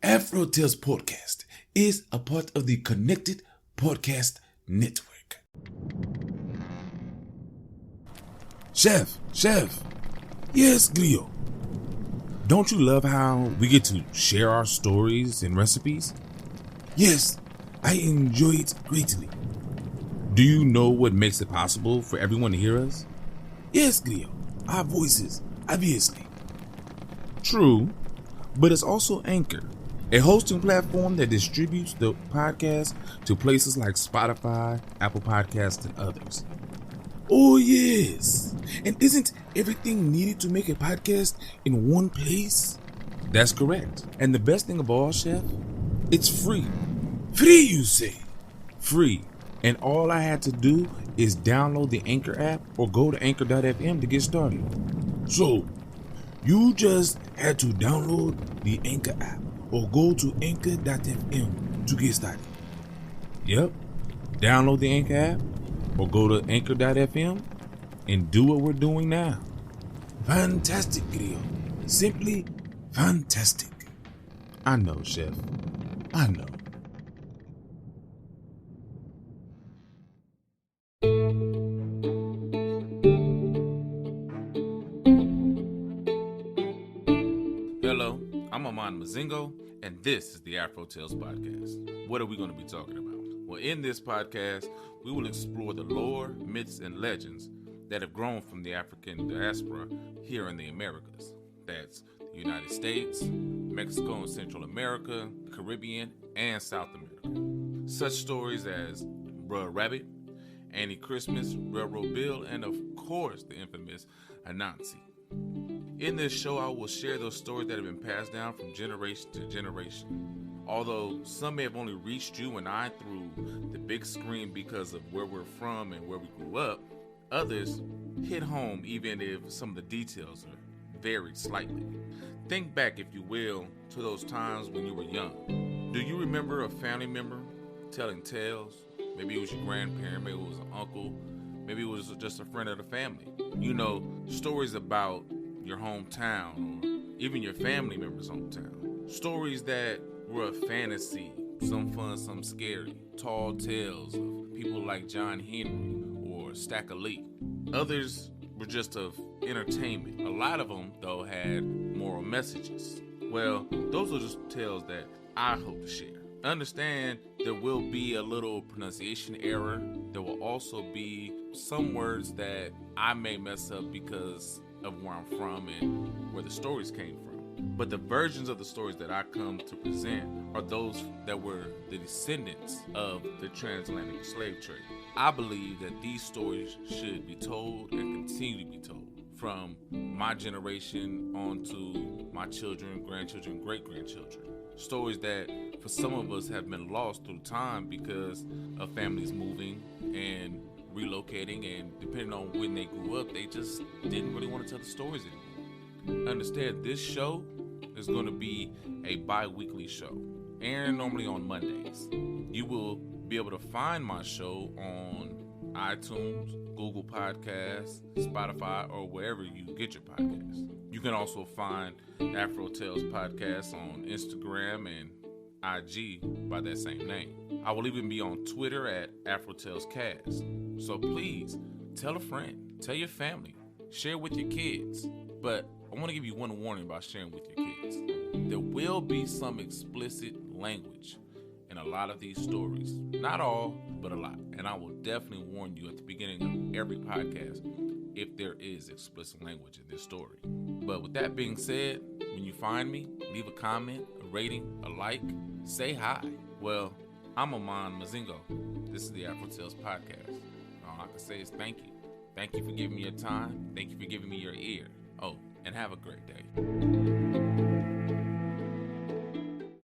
Afro Tales Podcast is a part of the Connected Podcast Network. Chef. Yes, Glio. Don't you love how we get to share our stories and recipes? Yes, I enjoy it greatly. Do you know what makes it possible for everyone to hear us? Yes, Glio. Our voices, obviously. True, but it's also Anchor, a hosting platform that distributes the podcast to places like Spotify, Apple Podcasts, and others. Oh, yes. And isn't everything needed to make a podcast in one place? That's correct. And the best thing of all, Chef, it's free. Free, you say? Free. And all I had to do is download the Anchor app or go to anchor.fm to get started. So, you just had to download the Anchor app or go to anchor.fm to get started. Yep, download the Anchor app or go to anchor.fm and do what we're doing now. Fantastic, Grio. Simply fantastic. I know, Chef. I know. Hello, I'm Amon Mazingo, and this is the AfroTales Podcast. What are we going to be talking about? Well, in this podcast, we will explore the lore, myths, and legends that have grown from the African diaspora here in the Americas. That's the United States, Mexico and Central America, the Caribbean, and South America. Such stories as Bruh Rabbit, Annie Christmas, Railroad Bill, and of course, the infamous Anansi. In this show, I will share those stories that have been passed down from generation to generation. Although some may have only reached you and I through the big screen because of where we're from and where we grew up, others hit home even if some of the details are varied slightly. Think back, if you will, to those times when you were young. Do you remember a family member telling tales? Maybe it was your grandparent, maybe it was an uncle, maybe it was just a friend of the family. You know, stories about your hometown or even your family member's hometown. Stories that were a fantasy, some fun, some scary. Tall tales of people like John Henry or Stack of Lee. Others were just of entertainment. A lot of them, though, had moral messages. Well, those are just tales that I hope to share. Understand there will be a little pronunciation error. There will also be some words that I may mess up because of where I'm from and where the stories came from. But the versions of the stories that I come to present are those that were the descendants of the transatlantic slave trade. I believe that these stories should be told and continue to be told from my generation on to my children, grandchildren, great-grandchildren. Stories that for some of us have been lost through time because of families moving and relocating, and depending on when they grew up, they just didn't really want to tell the stories anymore. Understand, this show is going to be a bi-weekly show, airing normally on Mondays. You will be able to find my show on iTunes, Google Podcasts, Spotify, or wherever you get your podcasts. You can also find AfroTales Podcast on Instagram and IG by that same name. I will even be on Twitter at AfroTalesCast. So please, tell a friend, tell your family, share with your kids. But I want to give you one warning about sharing with your kids. There will be some explicit language in a lot of these stories. Not all, but a lot. And I will definitely warn you at the beginning of every podcast if there is explicit language in this story. But with that being said, when you find me, leave a comment, a rating, a like, say hi. Well, I'm Amon Mazingo. This is the AfroTales Podcast. All I can say is thank you. Thank you for giving me your time. Thank you for giving me your ear. Oh, and have a great day.